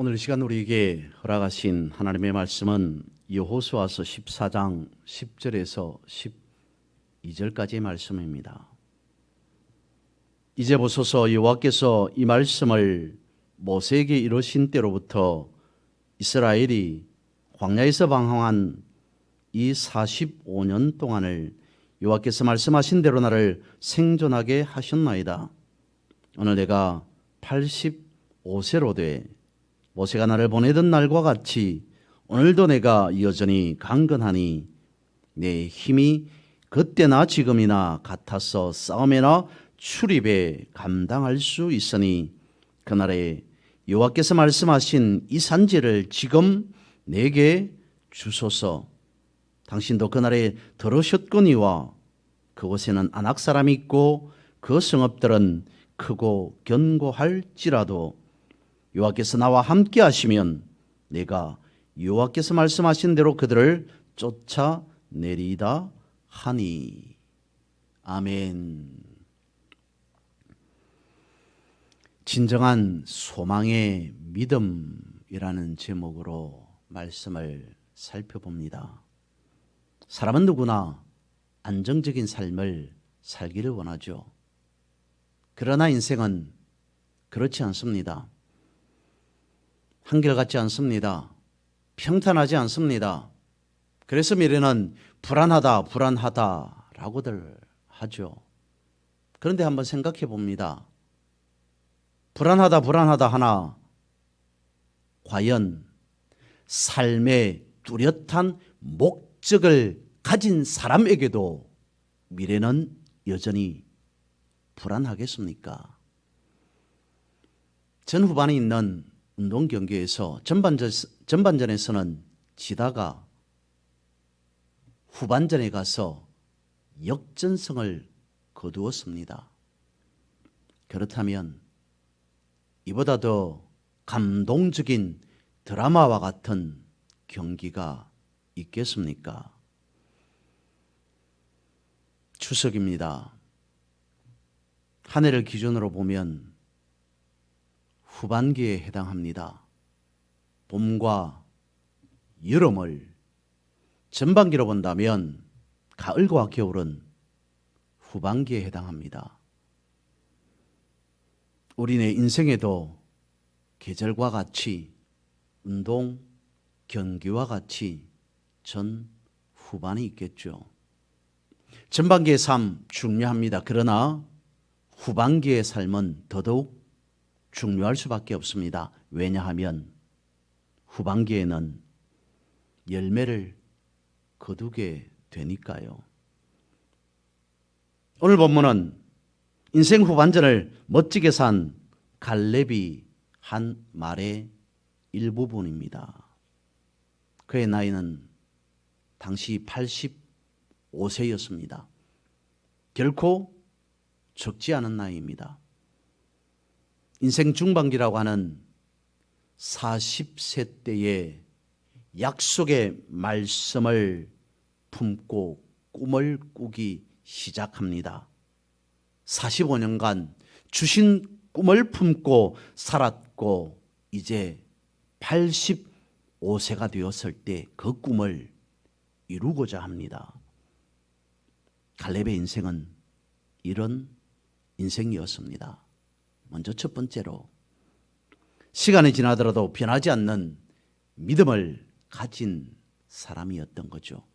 오늘 이 시간 우리에게 허락하신 하나님의 말씀은 여호수아서 14장 10절에서 12절까지의 말씀입니다. 이제 보소서, 여호와께서 이 말씀을 모세에게 이루신 때로부터 이스라엘이 광야에서 방황한 이 45년 동안을 여호와께서 말씀하신 대로 나를 생존하게 하셨나이다. 오늘 내가 85세로 돼 모세가 나를 보내던 날과 같이 오늘도 내가 여전히 강건하니 내 힘이 그때나 지금이나 같아서 싸움에나 출입에 감당할 수 있으니 그날에 여호와께서 말씀하신 이 산지를 지금 내게 주소서. 당신도 그날에 들으셨거니와 그곳에는 아낙 사람이 있고 그 성읍들은 크고 견고할지라도 여호와께서 나와 함께 하시면 내가 여호와께서 말씀하신 대로 그들을 쫓아내리다 하니. 아멘. 진정한 소망의 믿음이라는 제목으로 말씀을 살펴봅니다. 사람은 누구나 안정적인 삶을 살기를 원하죠. 그러나 인생은 그렇지 않습니다. 한결같지 않습니다. 평탄하지 않습니다. 그래서 미래는 불안하다라고들 하죠. 그런데 한번 생각해 봅니다. 불안하다 하나 과연 삶의 뚜렷한 목적을 가진 사람에게도 미래는 여전히 불안하겠습니까? 전 후반에 있는 운동 경기에서 전반전에서는 지다가 후반전에 가서 역전승을 거두었습니다. 그렇다면 이보다 더 감동적인 드라마와 같은 경기가 있겠습니까? 추석입니다. 한 해를 기준으로 보면 후반기에 해당합니다. 봄과 여름을 전반기로 본다면 가을과 겨울은 후반기에 해당합니다. 우리네 인생에도 계절과 같이 운동, 경기와 같이 전 후반이 있겠죠. 전반기의 삶 중요합니다. 그러나 후반기의 삶은 더더욱 중요할 수밖에 없습니다. 왜냐하면 후반기에는 열매를 거두게 되니까요. 오늘 본문은 인생 후반전을 멋지게 산 갈렙이 한 말의 일부분입니다. 그의 나이는 당시 85세였습니다. 결코 적지 않은 나이입니다. 인생 중반기라고 하는 40세 때에 약속의 말씀을 품고 꿈을 꾸기 시작합니다. 45년간 주신 꿈을 품고 살았고 이제 85세가 되었을 때 그 꿈을 이루고자 합니다. 갈렙의 인생은 이런 인생이었습니다. 먼저 첫 번째로 시간이 지나더라도 변하지 않는 믿음을 가진 사람이었던 거죠.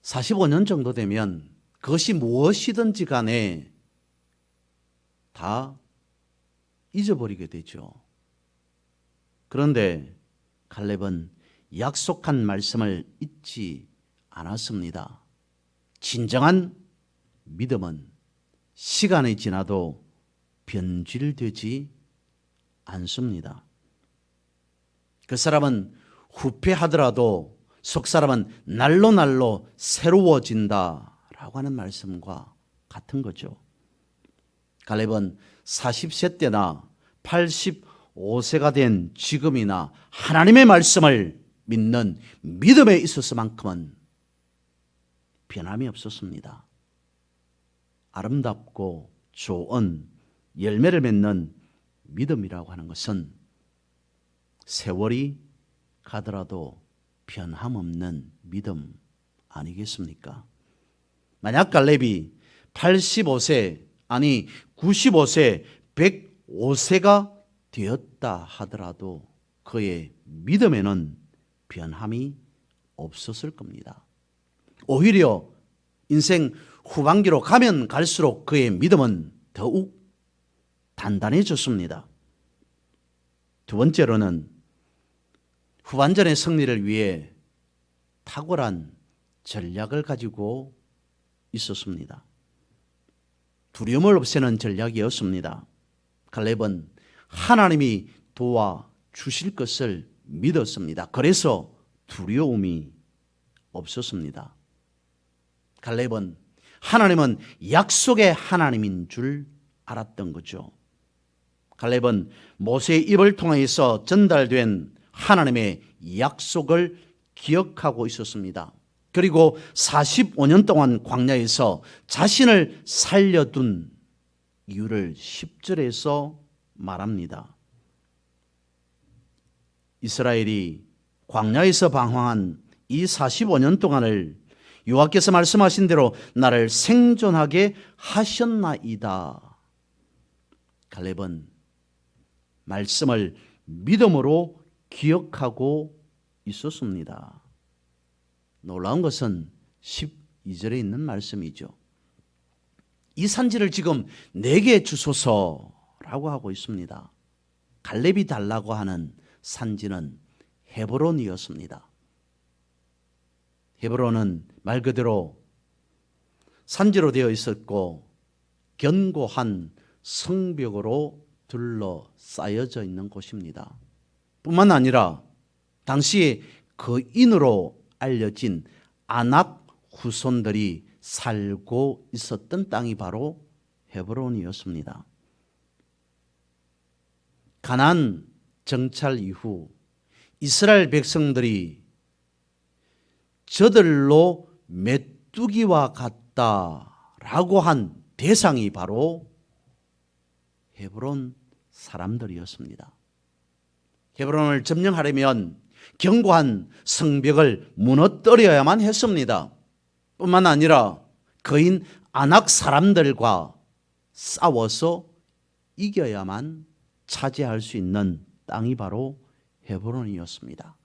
45년 정도 되면 그것이 무엇이든지 간에 다 잊어버리게 되죠. 그런데 갈렙은 약속한 말씀을 잊지 않았습니다. 진정한 믿음은 시간이 지나도 변질되지 않습니다. 그 사람은 후패하더라도 속 사람은 날로 새로워진다라고 하는 말씀과 같은 거죠. 갈렙은 40세 때나 85세가 된 지금이나 하나님의 말씀을 믿는 믿음에 있어서만큼은 변함이 없었습니다. 아름답고 좋은 열매를 맺는 믿음이라고 하는 것은 세월이 가더라도 변함없는 믿음 아니겠습니까? 만약 갈렙이 85세 아니 95세 105세가 되었다 하더라도 그의 믿음에는 변함이 없었을 겁니다. 오히려 인생 후반기로 가면 갈수록 그의 믿음은 더욱 단단해졌습니다. 두 번째로는 후반전의 승리를 위해 탁월한 전략을 가지고 있었습니다. 두려움을 없애는 전략이었습니다. 갈렙은 하나님이 도와주실 것을 믿었습니다. 그래서 두려움이 없었습니다. 갈렙은 하나님은 약속의 하나님인 줄 알았던 거죠. 갈렙은 모세의 입을 통해서 전달된 하나님의 약속을 기억하고 있었습니다. 그리고 45년 동안 광야에서 자신을 살려둔 이유를 10절에서 말합니다. 이스라엘이 광야에서 방황한 이 45년 동안을 여호와께서 말씀하신 대로 나를 생존하게 하셨나이다. 갈렙은 말씀을 믿음으로 기억하고 있었습니다. 놀라운 것은 12절에 있는 말씀이죠. 이 산지를 지금 내게 주소서라고 하고 있습니다. 갈렙이 달라고 하는 산지는 헤브론이었습니다. 헤브론은 말 그대로 산지로 되어 있었고 견고한 성벽으로 둘러싸여져 있는 곳입니다. 뿐만 아니라 당시 거인으로 알려진 아낙 후손들이 살고 있었던 땅이 바로 헤브론이었습니다. 가나안 정찰 이후 이스라엘 백성들이 저들로 메뚜기와 같다라고 한 대상이 바로 헤브론 사람들이었습니다. 헤브론을 점령하려면 견고한 성벽을 무너뜨려야만 했습니다. 뿐만 아니라 거인 아낙 사람들과 싸워서 이겨야만 차지할 수 있는 땅이 바로 헤브론이었습니다.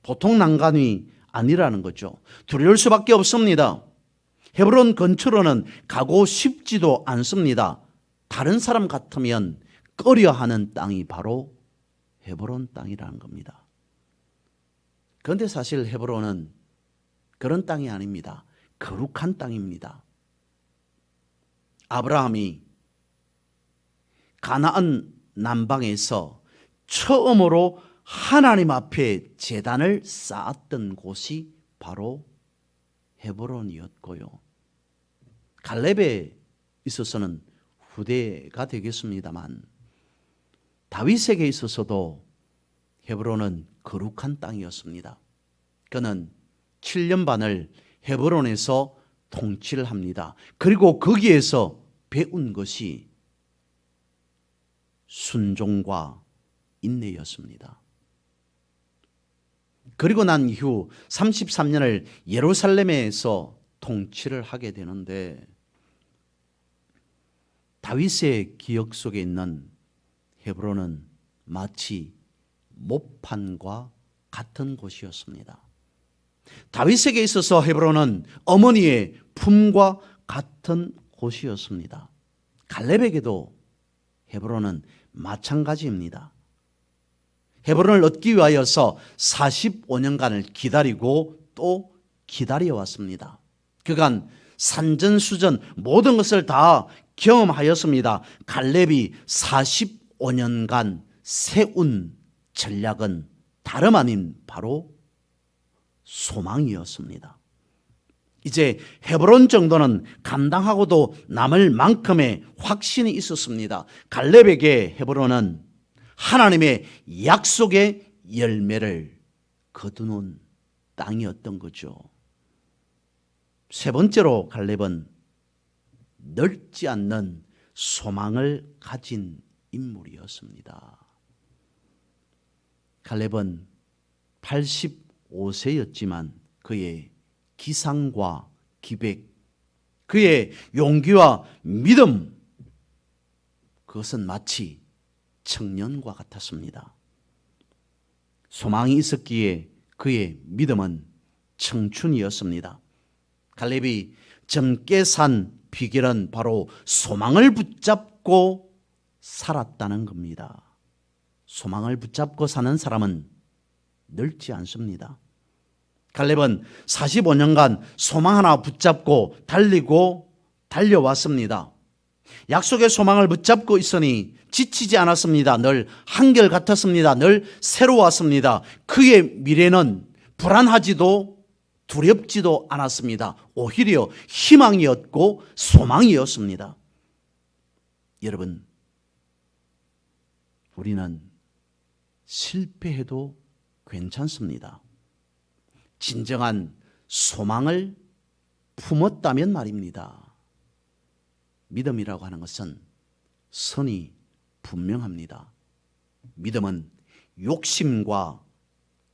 보통 난관이 아니라는 거죠. 두려울 수밖에 없습니다. 헤브론 근처로는 가고 싶지도 않습니다. 다른 사람 같으면 꺼려하는 땅이 바로 헤브론 땅이라는 겁니다. 그런데 사실 헤브론은 그런 땅이 아닙니다. 거룩한 땅입니다. 아브라함이 가나안 남방에서 처음으로 하나님 앞에 제단을 쌓았던 곳이 바로 헤브론이었고요. 갈렙에 있어서는 후대가 되겠습니다만 다윗에게 있어서도 헤브론은 거룩한 땅이었습니다. 그는 7년 반을 헤브론에서 통치를 합니다. 그리고 거기에서 배운 것이 순종과 인내였습니다. 그리고 난 이후 33년을 예루살렘에서 통치를 하게 되는데 다윗의 기억 속에 있는 헤브론은 마치 모판과 같은 곳이었습니다. 다윗에게 있어서 헤브론은 어머니의 품과 같은 곳이었습니다. 갈렙에게도 헤브론은 마찬가지입니다. 헤브론을 얻기 위하여서 45년간을 기다리고 또 기다려왔습니다. 그간 산전수전 모든 것을 다 경험하였습니다. 갈렙이 45년간 세운 전략은 다름 아닌 바로 소망이었습니다. 이제 헤브론 정도는 감당하고도 남을 만큼의 확신이 있었습니다. 갈렙에게 헤브론은 하나님의 약속의 열매를 거두는 땅이었던 거죠. 세 번째로 갈렙은 넓지 않는 소망을 가진 인물이었습니다. 갈렙은 85세였지만 그의 기상과 기백, 그의 용기와 믿음, 그것은 마치 청년과 같았습니다. 소망이 있었기에 그의 믿음은 청춘이었습니다. 갈렙이 젊게 산 비결은 바로 소망을 붙잡고 살았다는 겁니다. 소망을 붙잡고 사는 사람은 늙지 않습니다. 갈렙은 45년간 소망 하나 붙잡고 달려왔습니다. 약속의 소망을 붙잡고 있으니 지치지 않았습니다. 늘 한결같았습니다. 늘 새로웠습니다. 그의 미래는 불안하지도 두렵지도 않았습니다. 오히려 희망이었고 소망이었습니다. 여러분, 우리는 실패해도 괜찮습니다. 진정한 소망을 품었다면 말입니다. 믿음이라고 하는 것은 선이 분명합니다. 믿음은 욕심과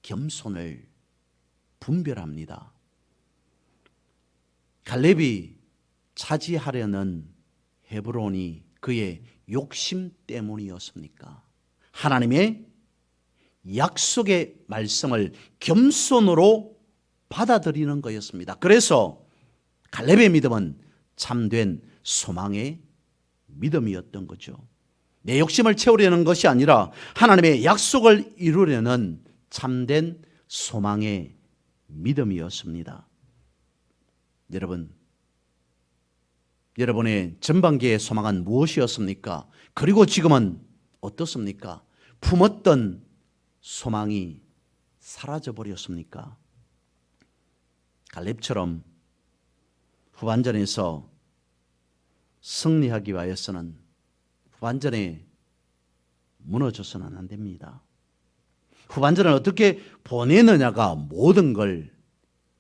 겸손을 분별합니다. 갈렙이 차지하려는 헤브론이 그의 욕심 때문이었습니까? 하나님의 약속의 말씀을 겸손으로 받아들이는 거였습니다. 그래서 갈렙의 믿음은 참된 소망의 믿음이었던 거죠. 내 욕심을 채우려는 것이 아니라 하나님의 약속을 이루려는 참된 소망의 믿음이었습니다. 여러분, 여러분의 전반기의 소망은 무엇이었습니까? 그리고 지금은 어떻습니까? 품었던 소망이 사라져버렸습니까? 갈렙처럼 후반전에서 승리하기 위해서는 후반전에 무너져서는 안 됩니다. 후반전을 어떻게 보내느냐가 모든 걸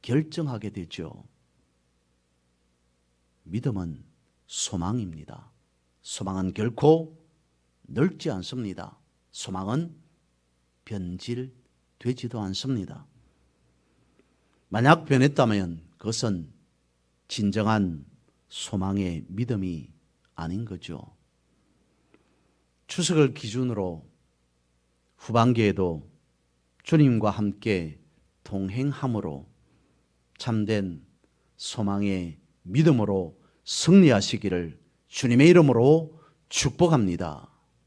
결정하게 되죠. 믿음은 소망입니다. 소망은 결코 늙지 않습니다. 소망은 변질되지도 않습니다. 만약 변했다면 그것은 진정한 소망의 믿음이 아닌 거죠. 추석을 기준으로 후반기에도 주님과 함께 동행함으로 참된 소망의 믿음으로 승리하시기를 주님의 이름으로 축복합니다.